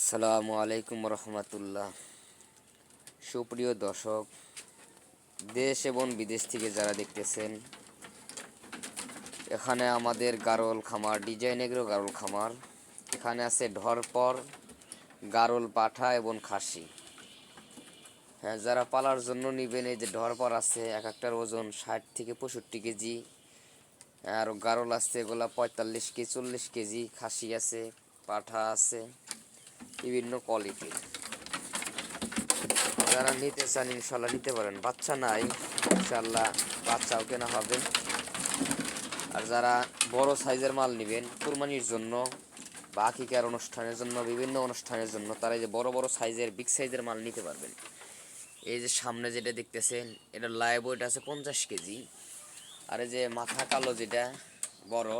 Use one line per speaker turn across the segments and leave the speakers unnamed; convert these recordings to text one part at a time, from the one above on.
আসসালামু আলাইকুম রহমতুল্লাহ। সুপ্রিয় দর্শক, দেশ এবং বিদেশ থেকে যারা দেখতেছেন, এখানে আমাদের গারল খামার, ডিজাইন এগ্রো গারল খামার। এখানে আছে ঢরপর, গারল পাঠা এবং খাসি। হ্যাঁ, যারা পালার জন্য নেবেন, এই যে ঢরপর আছে, এক একটার ওজন 60 থেকে 65 কেজি। আর গারল আছে এগুলা 45 কেজি 40 কেজি। খাসি আছে, পাঠা আছে, বিভিন্ন কোয়ালিটির। যারা নিতে চান ইনশাল্লাহ নিতে পারেন। বাচ্চা নাই, ইনশাল্লাহ বাচ্চাও কেনা হবে। আর যারা বড় সাইজের মাল নেবেন কুরবানির জন্য বা আকিকার অনুষ্ঠানের জন্য, বিভিন্ন অনুষ্ঠানের জন্য, তারা এই যে বড় বড় সাইজের বিগ সাইজের মাল নিতে পারবেন। এই যে সামনে যেটা দেখতেছেন, এটা লাইভ ওয়েট আছে 50 কেজি। আর এই যে মাথা কালো যেটা বড়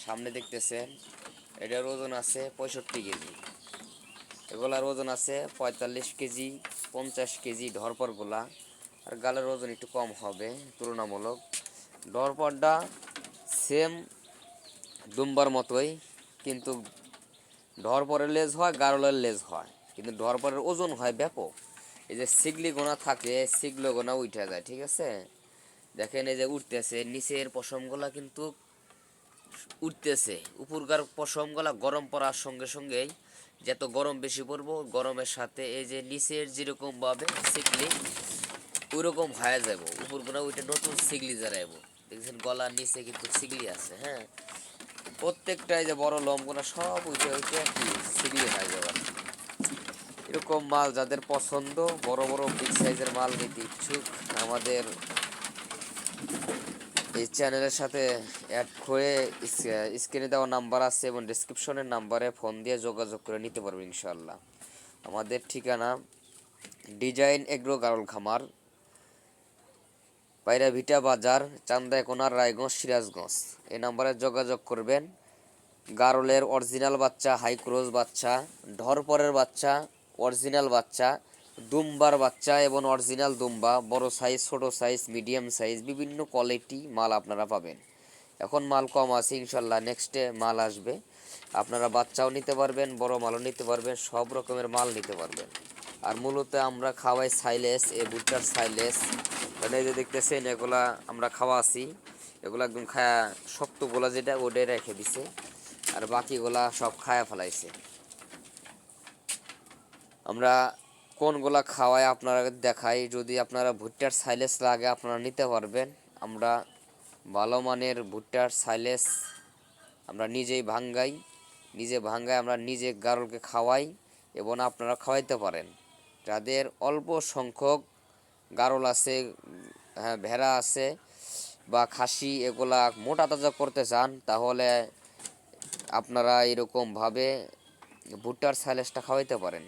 সামনে দেখতেছেন, এটার ওজন আছে 65 কেজি। এগুলার ওজন আছে 45 কেজি 50 কেজি ঢরপরগুলা। আর গালের ওজন একটু কম হবে তুলনামূলক। ঢরপরটা সেম দুম্বার মতোই, কিন্তু ঢরপরের লেজ হয়, গারলের লেজ হয়, কিন্তু ঢরপরের ওজন হয় ব্যাপক। এই যে সিগলি গোনা থাকে, সিগলো গোনা উঠে যায়, ঠিক আছে। দেখেন এই যে উঠতেছে, নিচের পশমগুলা কিন্তু উঠতেছে, উপরকার পশমগুলা গরম পড়ার সঙ্গে সঙ্গেই, যত গরম বেশি পড়বো, গরমের সাথে এই যে নিচের যেরকম ভাবে সিগলি ওইরকম হয়ে যাব, উপরগুলো ওইটা নতুন সিগলি জারাইব। দেখছেন গলার নিচে কিন্তু সিগলি আছে। হ্যাঁ, প্রত্যেকটাই যে বড় লোমগুলো সব উঠে উঠে কি সিগলি হয়ে যাবে। এরকম মাল যাদের পছন্দ, বড় বড় বিগ সাইজের মাল নিতে ইচ্ছুক, আমাদের এই চ্যানেলের সাথে অ্যাড করে স্ক্রিনে দেওয়া নাম্বার আছে এবং ডিসক্রিপশনের নাম্বারে ফোন দিয়ে যোগাযোগ করে নিতে পারবেন ইনশাল্লাহ। আমাদের ঠিকানা ডিজাইন এগ্রো গারল খামার, পায়রা ভিটা বাজার, চান্দাইকোনা, রায়গঞ্জ, সিরাজগঞ্জ। এই নাম্বারে যোগাযোগ করবেন। গারলের অরিজিনাল বাচ্চা, হাই ক্রোজ বাচ্চা, ঢরপরের বাচ্চা, অরিজিনাল বাচ্চা, দুম্বার বাচ্চা এবং অরিজিনাল দুম্বা, বড় সাইজ, ছোট সাইজ, মিডিয়াম সাইজ, বিভিন্ন কোয়ালিটি মাল আপনারা পাবেন। এখন মাল কম আছে, ইনশাল্লাহ নেক্সটে মাল আসবে। আপনারা বাচ্চাও নিতে পারবেন, বড় মালও নিতে পারবেন, সব রকমের মাল নিতে পারবেন। আর মূলত আমরা খাওয়াই সাইলেস, এই ভুট্টার সাইলেস। মানে এই যে দেখতেছেন, এগুলা আমরা খাওয়াছি, এগুলো একদম খায়া শক্তগুলা যেটা ওটাই রেখে দিছে, আর বাকিগুলা সব খায়া ফেলাইছে। আমরা কোনগুলা খাওয়াই আপনারা দেখাই। যদি আপনারা ভুট্টার সাইলেস লাগে আপনারা নিতে পারবেন। আমরা ভালো মানের ভুট্টার সাইলেস আমরা নিজেই ভাঙ্গাই, আমরা নিজে গারলকে খাওয়াই এবং আপনারা খাওয়াইতে পারেন। যাদের অল্প সংখ্যক গারল আছে, হ্যাঁ ভেড়া আছে বা খাসি, এগুলা মোটা তাজা করতে চান, তাহলে আপনারা এরকমভাবে ভুট্টার সাইলেসটা খাওয়াইতে পারেন।